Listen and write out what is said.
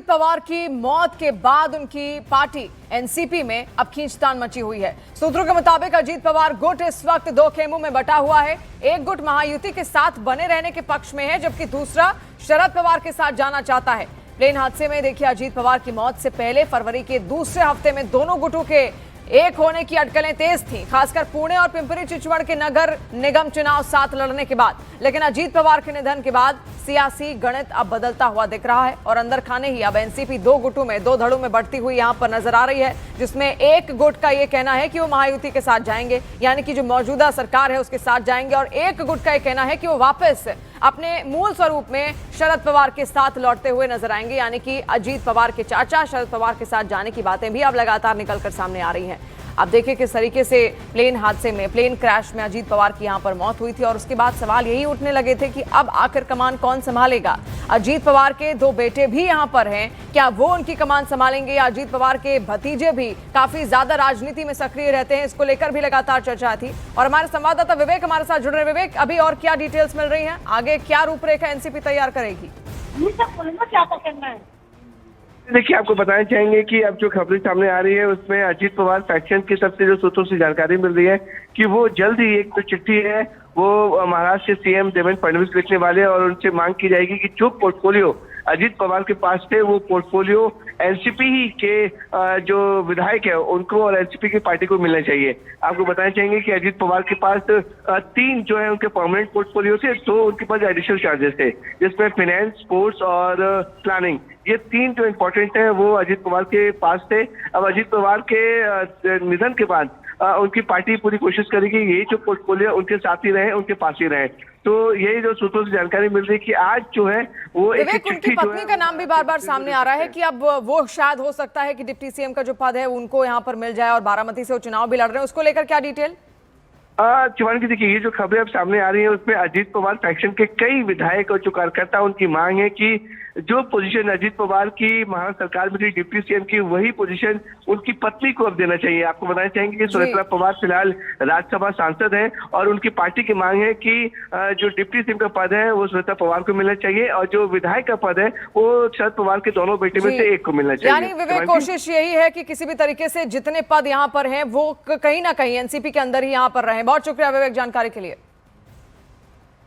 पवार की मौत के बाद उनकी पार्टी एनसीपी में अब खींचतान मची हुई है। सूत्रों के मुताबिक अजीत पवार गुट इस वक्त दो खेमों में बटा हुआ है। एक गुट महायुति के साथ बने रहने के पक्ष में है, जबकि दूसरा शरद पवार के साथ जाना चाहता है। प्लेन हादसे में देखिए, अजीत पवार की मौत से पहले फरवरी के दूसरे हफ्ते में दोनों गुटों के एक होने की अटकलें तेज थीं, खासकर पुणे और पिंपरी चिंचवड़ के नगर निगम चुनाव साथ लड़ने के बाद। लेकिन अजीत पवार के निधन के बाद सियासी गणित अब बदलता हुआ दिख रहा है और अंदर खाने ही अब एनसीपी दो गुटों में, दो धड़ों में बढ़ती हुई यहां पर नजर आ रही है, जिसमें एक गुट का यह कहना है कि वो महायुति के साथ जाएंगे, यानी कि जो मौजूदा सरकार है उसके साथ जाएंगे, और एक गुट का यह कहना है कि वो वापस अपने मूल स्वरूप में शरद पवार के साथ लौटते हुए नजर आएंगे, यानी कि अजीत पवार के चाचा शरद पवार के साथ जाने की बातें भी अब लगातार निकलकर सामने आ रही हैं। अब देखिए किस तरीके से प्लेन हादसे में, प्लेन क्रैश में अजीत पवार की यहां पर मौत हुई थी और उसके बाद सवाल यही उठने लगे थे कि अब आखिर कमान कौन संभालेगा। अजीत पवार के दो बेटे भी यहां पर हैं, क्या वो उनकी कमान संभालेंगे या अजीत पवार के भतीजे भी काफी ज्यादा राजनीति में सक्रिय रहते हैं, इसको लेकर भी लगातार चर्चा थी। और हमारे संवाददाता विवेक हमारे साथ जुड़ रहे हैं। विवेक, अभी और क्या डिटेल्स मिल रही हैं, आगे क्या रूपरेखा एनसीपी तैयार करेगी? देखिए, आपको बताना चाहेंगे कि अब जो खबरें सामने आ रही है उसमें अजीत पवार फैक्शन की तरफ से जो सूत्रों से जानकारी मिल रही है कि वो जल्द ही एक जो चिट्ठी है वो महाराष्ट्र के सीएम देवेंद्र फडणवीस लिखने वाले हैं और उनसे मांग की जाएगी कि जो पोर्टफोलियो अजीत पवार के पास थे वो पोर्टफोलियो एनसीपी ही के जो विधायक है उनको और एनसीपी की पार्टी को मिलना चाहिए। आपको बताना चाहेंगे कि अजीत पवार के पास 3 जो है उनके परमानेंट पोर्टफोलियो थे, 2 उनके पास एडिशनल चार्जेस थे, जिसमें फाइनेंस, स्पोर्ट्स और प्लानिंग, ये 3 जो इम्पोर्टेंट है वो अजीत पवार के पास थे। अब अजीत पवार के निधन के बाद उनकी पार्टी पूरी कोशिश करेगी ये जो पोर्टफोलियो उनके साथ ही रहे, उनके पास ही रहे। तो यही जो सूत्रों से जानकारी मिल रही है कि आज जो है वो एक चिट्ठी उनकी पत्नी का नाम भी बार बार सामने आ रहा है कि अब वो शायद हो सकता है कि डिप्टी सीएम का जो पद है उनको यहाँ पर मिल जाए, और बारामती से वो चुनाव भी लड़ रहे हैं, उसको लेकर क्या डिटेल? चौहान की देखिए, ये जो खबरें अब सामने आ रही है उसमें अजीत पवार फैक्शन के कई विधायक और जो कार्यकर्ता उनकी मांग है कि जो पोजीशन अजीत पवार की महाराष्ट्र सरकार में थी डिप्टी सीएम की, वही पोजीशन उनकी पत्नी को अब देना चाहिए। आपको बताना चाहेंगे कि सुनेत्रा पवार फिलहाल राज्यसभा सांसद हैं और उनकी पार्टी की मांग है कि जो डिप्टी सीएम का पद है वो सुनेत्रा पवार को मिलना चाहिए और जो विधायक का पद है वो शरद पवार के दोनों बेटे में से एक को मिलना चाहिए। यानी विवेक, कोशिश यही है कि किसी भी तरीके से जितने पद यहाँ पर हैं वो कहीं ना कहीं एनसीपी के अंदर ही यहाँ पर रहे। बहुत शुक्रिया विवेक जानकारी के लिए।